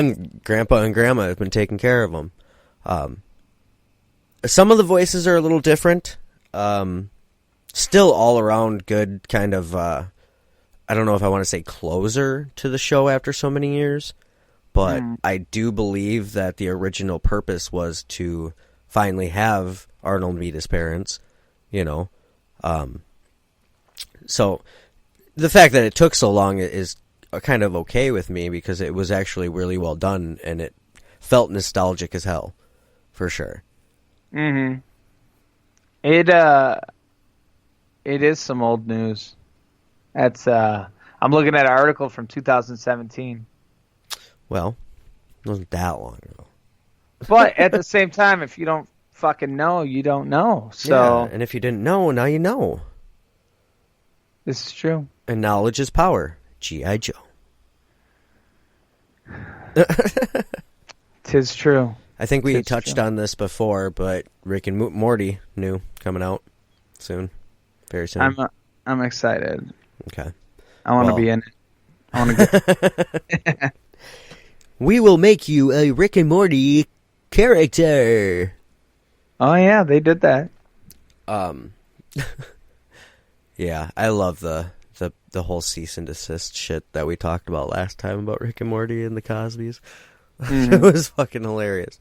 And Grandpa and Grandma have been taking care of them. Some of the voices are a little different. Still all around good kind of, I don't know if I want to say closer to the show after so many years, but I do believe that the original purpose was to finally have Arnold meet his parents, you know. So the fact that it took so long is kind of okay with me because it was actually really well done and it felt nostalgic as hell, for sure. Mm-hmm. It is some old news. That's I'm looking at an article from 2017. Well, it wasn't that long ago. But at the same time, if you don't fucking know, you don't know. So yeah, and if you didn't know, now you know. This is true. And knowledge is power. G.I. Joe. Tis true. I think we touched on this before, but Rick and Morty new coming out soon. Very soon. I'm excited. Okay. I want to be in it. I want to We will make you a Rick and Morty character. Oh yeah, they did that. Yeah, I love the whole cease and desist shit that we talked about last time about Rick and Morty and the Cosbys. Mm-hmm. It was fucking hilarious.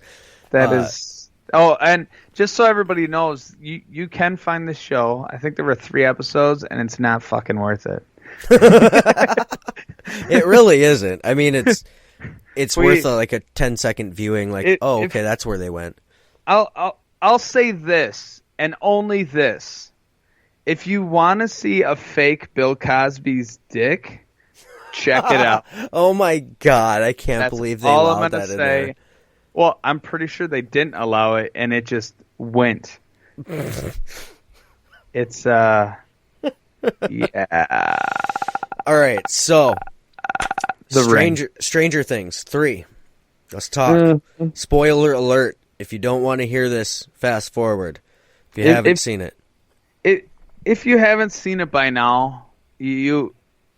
That is. Oh, and just so everybody knows, you can find this show. I think there were 3 episodes, and it's not fucking worth it. It really isn't. I mean, it's worth like a 10-second viewing. Like, okay, that's where they went. I'll say this and only this: if you want to see a fake Bill Cosby's dick, check it out. Oh my god, I can't believe they allowed that in there. Well, I'm pretty sure they didn't allow it, and it just went. It's yeah. All right, so Stranger Things 3. Let's talk. Spoiler alert. If you don't want to hear this, fast forward. If you haven't seen it. If you haven't seen it by now, you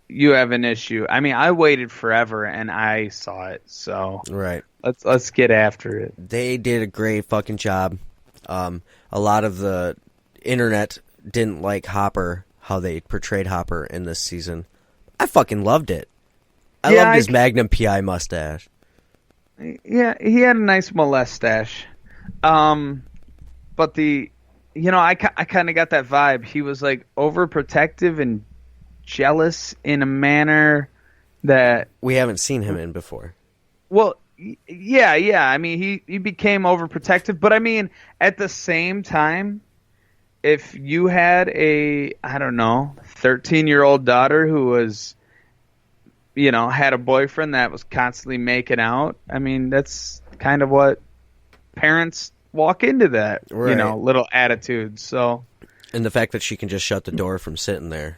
have an issue. I mean, I waited forever and I saw it, so right. Let's get after it. They did a great fucking job. A lot of the internet didn't like Hopper, how they portrayed Hopper in this season. I fucking loved it. I loved his Magnum PI mustache. Yeah, he had a nice mustache. But I kind of got that vibe. He was like overprotective and jealous in a manner that we haven't seen him in before. Well, yeah. I mean, he became overprotective, but I mean, at the same time, if you had a 13-year-old daughter who was, had a boyfriend that was constantly making out, I mean, that's kind of what parents walk into that, right. Little attitudes. So, and the fact that she can just shut the door from sitting there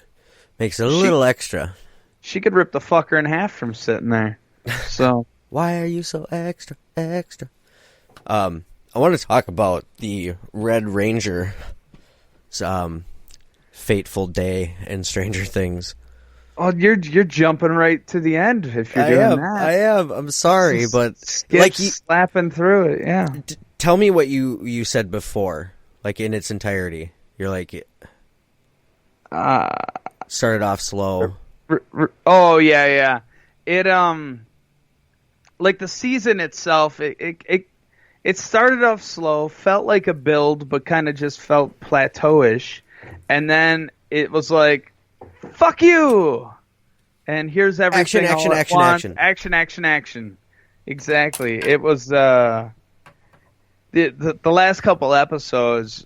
makes it a little extra. She could rip the fucker in half from sitting there. So why are you so extra? I want to talk about the Red Ranger, fateful day in Stranger Things. Oh, you're jumping right to the end if you're doing that. I am. I'm sorry, but slapping through it. Yeah. Tell me what you said before, like in its entirety. You're like, started off slow. Oh yeah. It like the season itself, it started off slow, felt like a build, but kind of just felt plateauish, and then it was like, fuck you, and here's everything. Action. Exactly. It was the last couple episodes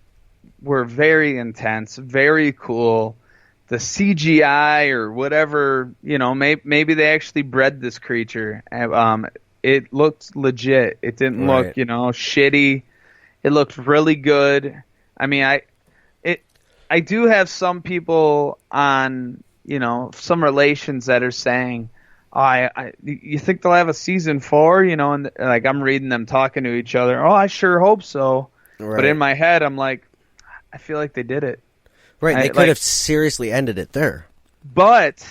were very intense, very cool. The CGI or whatever, maybe they actually bred this creature. It looked legit. It didn't look, shitty. It looked really good. I mean, I do have some people on, some relations that are saying, you think they'll have a season 4? And like I'm reading them talking to each other. Oh, I sure hope so. Right. But in my head, I'm like, I feel like they did it. Right, they could have seriously ended it there. But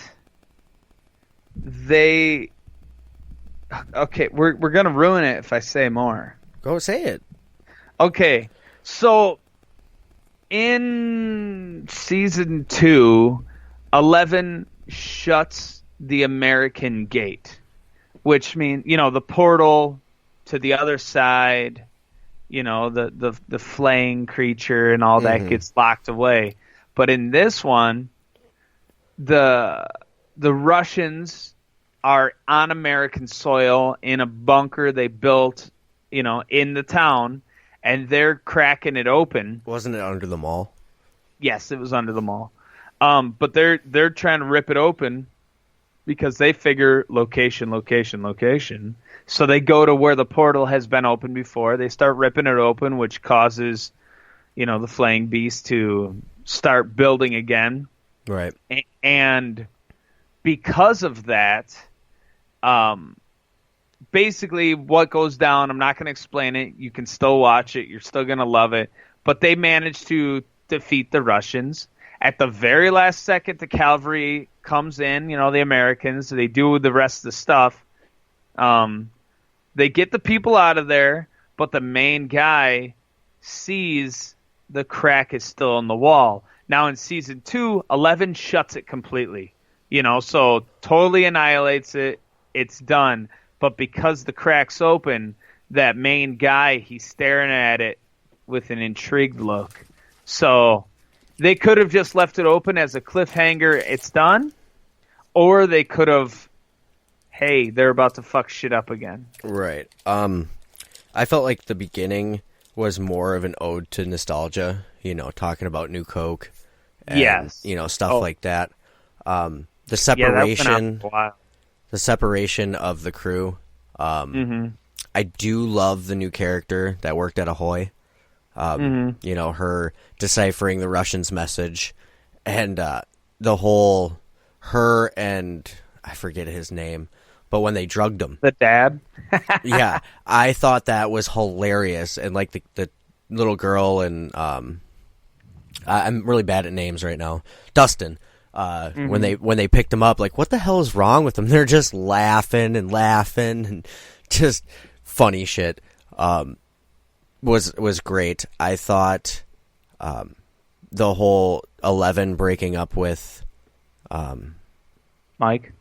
they Okay, we're gonna ruin it if I say more. Go say it. Okay, so in season 2, 11 shuts the American gate, which means, the portal to the other side, the flaying creature and all that gets locked away. But in this one, the Russians are on American soil in a bunker they built, in the town, and they're cracking it open. Wasn't it under the mall? Yes, it was under the mall. But they're trying to rip it open because they figure location. So they go to where the portal has been opened before. They start ripping it open, which causes, the flaying beast to start building again. Right. And because of that, basically what goes down, I'm not going to explain it. You can still watch it. You're still going to love it. But they managed to defeat the Russians. At the very last second, the cavalry comes in, the Americans. They do the rest of the stuff. They get the people out of there, but the main guy sees the crack is still in the wall. Now in season 2, 11 shuts it completely. So totally annihilates it. It's done. But because the crack's open, that main guy, he's staring at it with an intrigued look. So they could have just left it open as a cliffhanger, it's done. Or they could have, hey, they're about to fuck shit up again. Right. I felt like the beginning was more of an ode to nostalgia, talking about New Coke. And, yes. Stuff like that. The separation, the separation of the crew. I do love the new character that worked at Ahoy. Her deciphering the Russians' message, and the whole her and I forget his name, but when they drugged him, the dad. Yeah, I thought that was hilarious, and like the little girl and I'm really bad at names right now. Dustin. When they picked him up, like, what the hell is wrong with them? They're just laughing and just funny shit. Was great. I thought the whole 11 breaking up with Mike,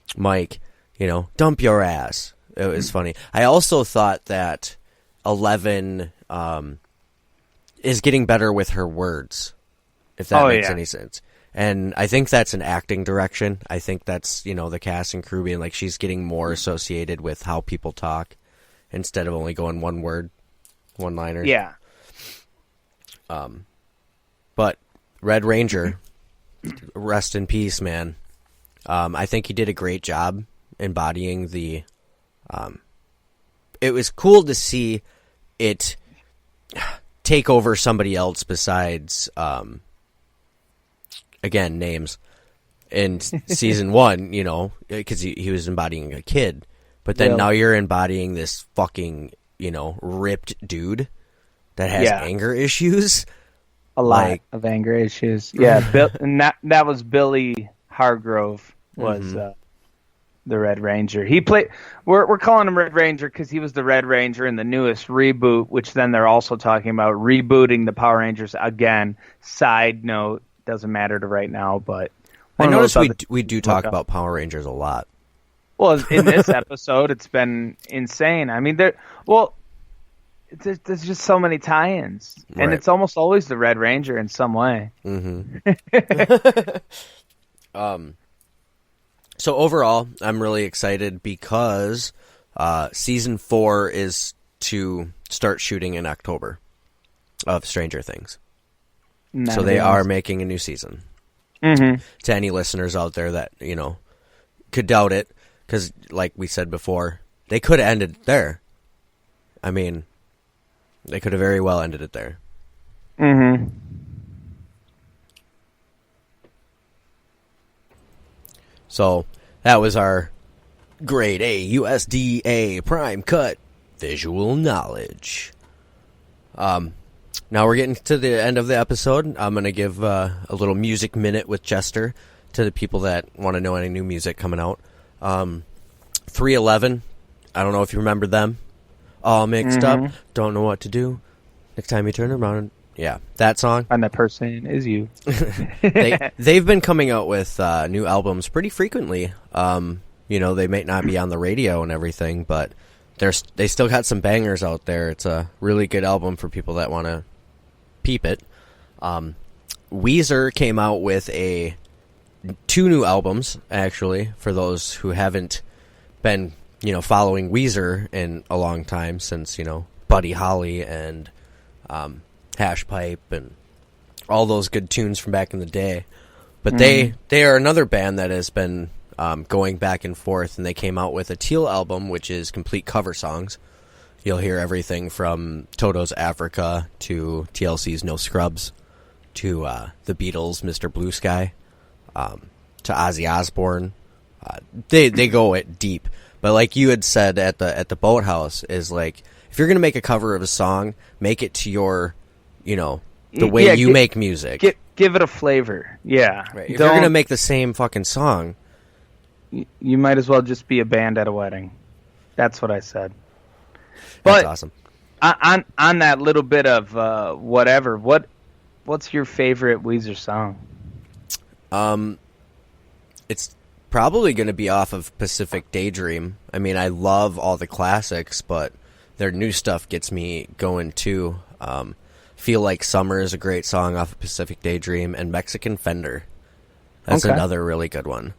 dump your ass. It was funny. I also thought that 11 is getting better with her words, if that makes any sense. And I think that's an acting direction. I think that's, the cast and crew being like, she's getting more associated with how people talk instead of only going one-liners. Yeah. But Red Ranger, rest in peace, man. I think he did a great job embodying the... it was cool to see it take over somebody else besides... again, names in season 1, because he was embodying a kid, but then now you're embodying this fucking, ripped dude that has anger issues. A lot of anger issues. Yeah, and that was Billy Hargrove was the Red Ranger. He played. We're calling him Red Ranger because he was the Red Ranger in the newest reboot, which then they're also talking about rebooting the Power Rangers again. Side note. Doesn't matter to right now, but I noticed we do talk about Power Rangers a lot. Well, in this episode, it's been insane. I mean, there's just so many tie-ins, and it's almost always the Red Ranger in some way. So overall, I'm really excited because season 4 is to start shooting in October of Stranger Things. So they are making a new season. To any listeners out there that, could doubt it, because like we said before, they could have ended it there. I mean, they could have very well ended it there. So that was our grade A USDA Prime Cut Visual Knowledge. Now we're getting to the end of the episode. I'm going to give a little music minute with Chester to the people that want to know any new music coming out. 311, I don't know if you remember them. All mixed up, don't know what to do. Next time you turn around, yeah, that song. And that person is you. They've been coming out with new albums pretty frequently. They may not be on the radio and everything, but they still got some bangers out there. It's a really good album for people that want to peep it. Weezer came out with two new albums, actually, for those who haven't been, following Weezer in a long time, since, Buddy Holly and Hash Pipe and all those good tunes from back in the day. But they are another band that has been going back and forth, and they came out with a Teal album, which is complete cover songs. You'll hear everything from Toto's Africa to TLC's No Scrubs to the Beatles' Mr. Blue Sky to Ozzy Osbourne. They go it deep. But like you had said at the Boathouse, is like, if you're going to make a cover of a song, make it to your, the way you make music. Give it a flavor. Yeah. Right. If you're going to make the same fucking song, you might as well just be a band at a wedding. That's what I said. That's awesome. On that little bit of whatever, what's your favorite Weezer song? It's probably going to be off of Pacific Daydream. I mean, I love all the classics, but their new stuff gets me going too. Feel Like Summer is a great song off of Pacific Daydream, and Mexican Fender. That's another really good one.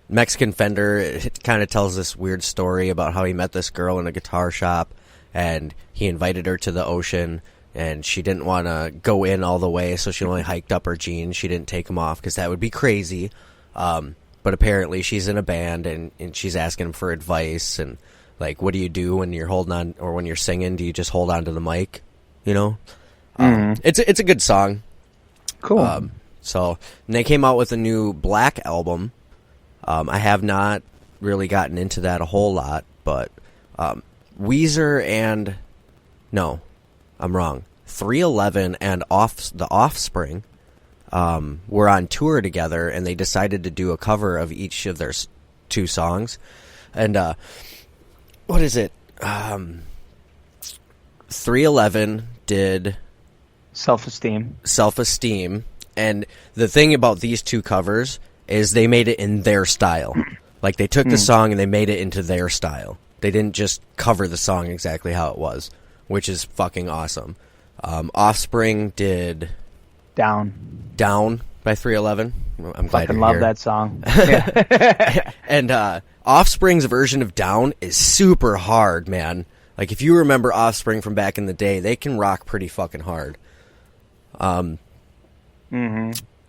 Mexican Fender, it kind of tells this weird story about how he met this girl in a guitar shop, and he invited her to the ocean, and she didn't want to go in all the way, so she only hiked up her jeans. She didn't take them off because that would be crazy. But apparently she's in a band, and she's asking him for advice, and like, what do you do when you're holding on, or when you're singing? Do you just hold on to the mic? It's a good song. Cool. So and they came out with a new Black album. I have not really gotten into that a whole lot, but Weezer and I'm wrong. 311 and The Offspring were on tour together, and they decided to do a cover of each of their two songs. And what is it? 311 did Self-Esteem, and the thing about these two covers is they made it in their style. Like, they took the song and they made it into their style. They didn't just cover the song exactly how it was, which is fucking awesome. Offspring did Down by 311. I'm glad fucking you're love here. that song. Yeah. And Offspring's version of Down is super hard, man. Like, if you remember Offspring from back in the day, they can rock pretty fucking hard.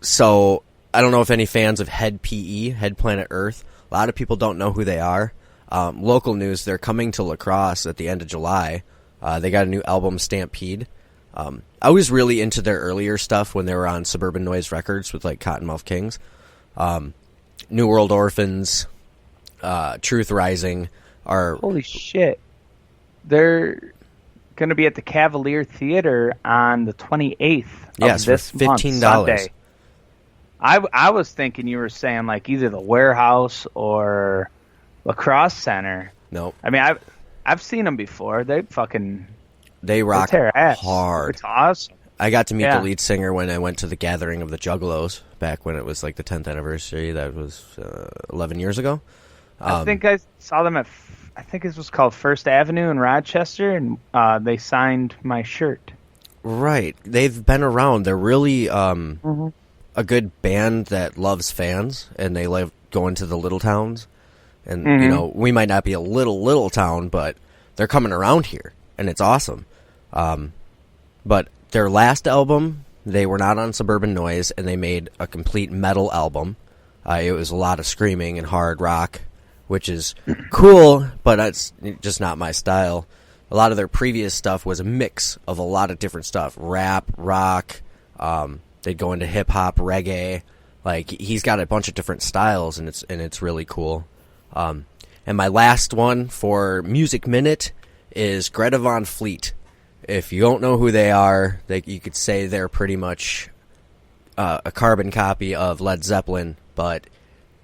So I don't know if any fans of Head PE, Head Planet Earth. A lot of people don't know who they are. Local news, they're coming to La Crosse at the end of July. They got a new album, Stampede. I was really into their earlier stuff when they were on Suburban Noise Records with, like, Cottonmouth Kings. New World Orphans, Truth Rising are... Holy shit. They're going to be at the Cavalier Theater on the 28th of this for $15. month, Sunday. I was thinking you were saying, like, either the Warehouse or La Crosse Center. Nope. I mean, I've seen them before. They rock hard. It's awesome. I got to meet the lead singer when I went to the Gathering of the Juggalos back when it was like the 10th anniversary. That was 11 years ago. I think I saw them at, I think it was called First Avenue in Rochester, and they signed my shirt. Right. They've been around. They're really a good band that loves fans, and they love going to the little towns. And, you know, we might not be a little town, but they're coming around here, and it's awesome. But their last album, they were not on Suburban Noise, and they made a complete metal album. It was a lot of screaming and hard rock, which is cool, but it's just not my style. A lot of their previous stuff was a mix of a lot of different stuff. Rap, rock, they'd go into hip-hop, reggae. Like, he's got a bunch of different styles, and it's really cool. And my last one for Music Minute is Greta Van Fleet. If you don't know who they are, you could say they're pretty much a carbon copy of Led Zeppelin, but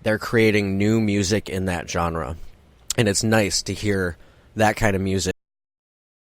they're creating new music in that genre. and it's nice to hear that kind of music